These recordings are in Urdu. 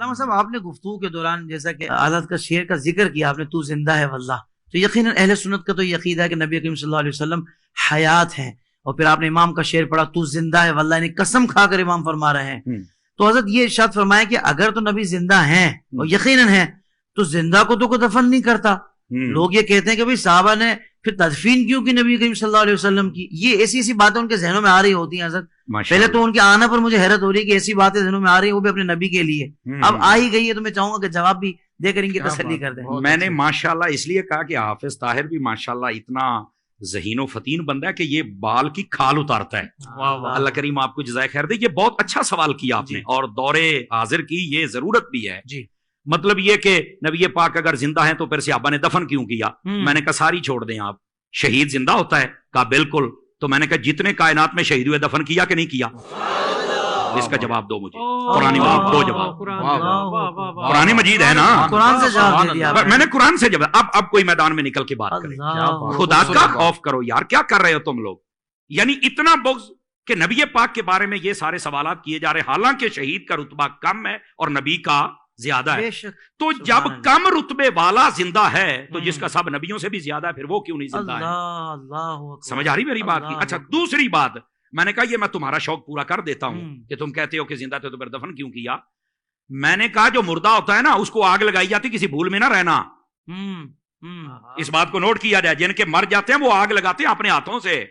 علامہ صاحب آپ نے گفتگو کے دوران جیسا کہ حضرت کا شعر کا ذکر کیا آپ نے، تو زندہ ہے واللہ، تو یقیناً اہل سنت کا تو یہ عقیدہ ہے کہ نبی کریم صلی اللہ علیہ وسلم حیات ہیں، اور پھر آپ نے امام کا شعر پڑھا تو زندہ ہے واللہ، یعنی قسم کھا کر امام فرما رہے ہیں. تو حضرت یہ ارشاد فرمایا کہ اگر تو نبی زندہ ہیں اور یقیناً ہیں تو زندہ کو تو کوئی دفن نہیں کرتا. لوگ یہ کہتے ہیں کہ بھئی صحابہ نے پھر تدفین کیوں کی نبی کریم صلی اللہ علیہ وسلم کی. یہ ایسی ایسی باتیں ان کے ذہنوں میں آ رہی ہوتی ہیں حضرت. پہلے تو ان کے آنا پر مجھے حیرت ہو رہی ہے کہ ایسی باتیں ذہنوں میں آ رہی ہیں وہ بھی اپنے نبی کے لیے. اب آ ہی گئی ہے تو میں چاہوں گا کہ جواب بھی دے کر ان کی تسلی کر دیں. میں نے ماشاءاللہ اس لیے کہا کہ حافظ طاہر بھی ماشاءاللہ اتنا ذہین و فتین بندہ ہے کہ یہ بال کی کھال اتارتا ہے. اللہ کریم آپ کو جزائے خیر دے. یہ بہت اچھا سوال کیا آپ نے، اور دور حاضر کی یہ ضرورت بھی ہے. مطلب یہ کہ نبی پاک اگر زندہ ہیں تو پھر صحابہ نے دفن کیوں کیا؟ میں نے کہا ساری چھوڑ دیں آپ. شہید زندہ ہوتا ہے؟ کہا بالکل. تو میں نے کہا جتنے کائنات میں شہید ہوئے دفن کیا کہ نہیں کیا؟ اس کا جواب دو مجھے. قرآن مجید دو جواب. قرآن مجید ہے نا، قرآن سے جواب دے دیا میں نے. قرآن سے جواب. اب کوئی میدان میں نکل کے بات کرے. خدا کا خوف کرو یار، کیا کر رہے ہو تم لوگ؟ یعنی اتنا بغض کہ نبی پاک کے بارے میں یہ سارے سوالات کیے جا رہے، حالانکہ شہید کا رتبہ کم ہے اور نبی کا زیادہ ہے. تو جب کم رتبے والا زندہ ہے تو جس کا سب نبیوں سے بھی زیادہ ہے، پھر وہ کیوں نہیں زندہ ہے؟ سمجھ آ رہی میری بات کی؟ اچھا دوسری بات، میں نے کہا یہ میں تمہارا شوق پورا کر دیتا ہوں کہ تم کہتے ہو کہ زندہ تھے تو پھر دفن کیوں کیا. میں نے کہا جو مردہ ہوتا ہے نا اس کو آگ لگائی جاتی، کسی بھول میں نہ رہنا. اس بات کو نوٹ کیا جائے. جن کے مر جاتے ہیں وہ آگ لگاتے ہیں اپنے ہاتھوں سے.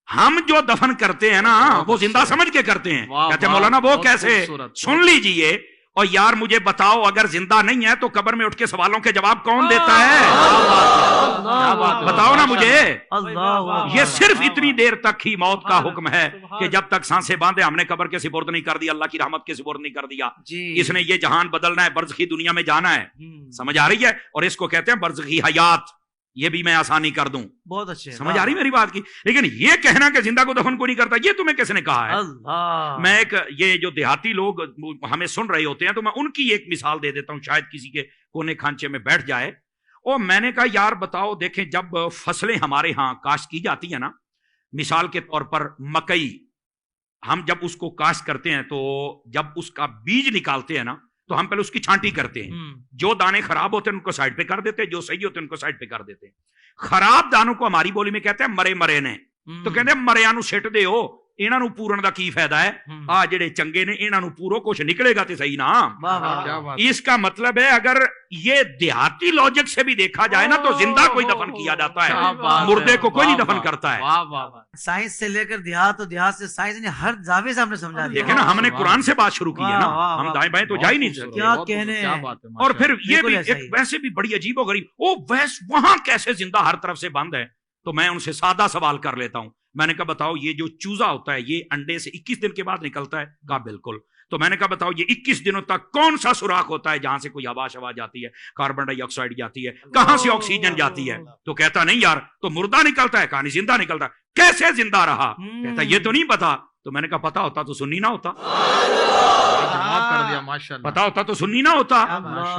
ہم جو دفن کرتے ہیں نا وہ زندہ سمجھ کے کرتے ہیں. کہتے ہیں مولانا وہ کیسے؟ سن لیجئے. اور یار مجھے بتاؤ اگر زندہ نہیں ہے تو قبر میں اٹھ کے سوالوں کے جواب کون دیتا ہے؟ بتاؤ نا مجھے. یہ صرف اتنی دیر تک ہی موت کا حکم ہے کہ جب تک سانسیں باندھے ہم نے قبر کے سپرد نہیں کر دیا، اللہ کی رحمت کے سپرد نہیں کر دیا. اس نے یہ جہان بدلنا ہے، برزخی دنیا میں جانا ہے. سمجھ آ رہی ہے؟ اور اس کو کہتے ہیں برزخی حیات. یہ بھی میں آسانی کر دوں. بہت اچھے. سمجھ آ رہی میری بات کی؟ لیکن یہ کہنا کہ زندہ کو دفن کو نہیں کرتا، یہ تمہیں کس نے کہا ہے؟ میں ایک یہ جو دیہاتی لوگ ہمیں سن رہے ہوتے ہیں تو میں ان کی ایک مثال دے دیتا ہوں، شاید کسی کے کونے کھانچے میں بیٹھ جائے. اور میں نے کہا یار بتاؤ، دیکھیں جب فصلیں ہمارے ہاں کاشت کی جاتی ہیں نا، مثال کے طور پر مکئی، ہم جب اس کو کاشت کرتے ہیں تو جب اس کا بیج نکالتے ہیں نا تو ہم پہلے اس کی چھانٹی کرتے ہیں. جو دانے خراب ہوتے ہیں ان کو سائڈ پہ کر دیتے ہیں، جو صحیح ہوتے ہیں ان کو سائڈ پہ کر دیتے ہیں. خراب دانوں کو ہماری بولی میں کہتے ہیں مرے مرے نے. تو کہتے ہیں مریا نو سٹ دے ہو، انہاں نو پورن دا کی فائدہ ہے؟ آ جڑے چنگے نے انہاں نو پورو کچھ نکلے گا تے صحیح نا. اس کا مطلب ہے اگر یہ دیہاتی لاجک سے بھی دیکھا جائے نا تو زندہ کوئی دفن کیا جاتا ہے، مردے کو کوئی نہیں دفن کرتا ہے. سائنس سے لے کر دیہات اور دیہات سے سائنس نے ہر زاویے سے ہم نے سمجھا دیا. دیکھیں نا ہم نے قرآن سے بات شروع کی ہے نا، ہم دائیں بائیں تو جا ہی نہیں سکتے. کیا کہنے. اور پھر یہ بھی ایک ویسے بھی بڑی عجیب و غریب، وہاں کیسے زندہ ہر طرف سے بند ہے. تو میں ان سے سادہ سوال کر لیتا ہوں. میں نے کہا بتاؤ یہ جو چوزا ہوتا ہے یہ انڈے سے 21 دن کے بعد نکلتا ہے؟ کہا بالکل. تو میں نے کہا بتاؤ یہ 21 دنوں تک کون سا سوراخ ہوتا ہے جہاں سے کوئی ہوا شوا جاتی ہے، کاربن ڈائی آکسائڈ جاتی ہے، کہاں سے آکسیجن جاتی ہے؟ تو کہتا نہیں یار تو مردہ نکلتا ہے. کہا نہیں زندہ نکلتا ہے. کیسے زندہ رہا؟ کہتا یہ تو نہیں پتا. تو میں نے کہا پتا ہوتا تو سنی نہ ہوتا. پتا ہوتا تو سنی نہ ہوتا.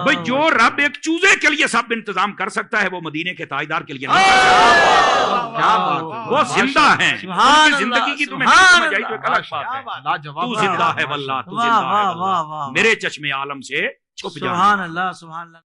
بھئی جو رب ایک چوزے کے لیے سب انتظام کر سکتا ہے وہ مدینے کے تاجدار کے لیے نہیں کر سکتا. وہ زندہ ہیں. زندگی کی تمہیں سمجھ آئی تو ایک الگ بات ہے. تو زندہ ہے واللہ، تو زندہ ہے واللہ، میرے چشم عالم سے چھپ جا. سبحان اللہ سبحان اللہ.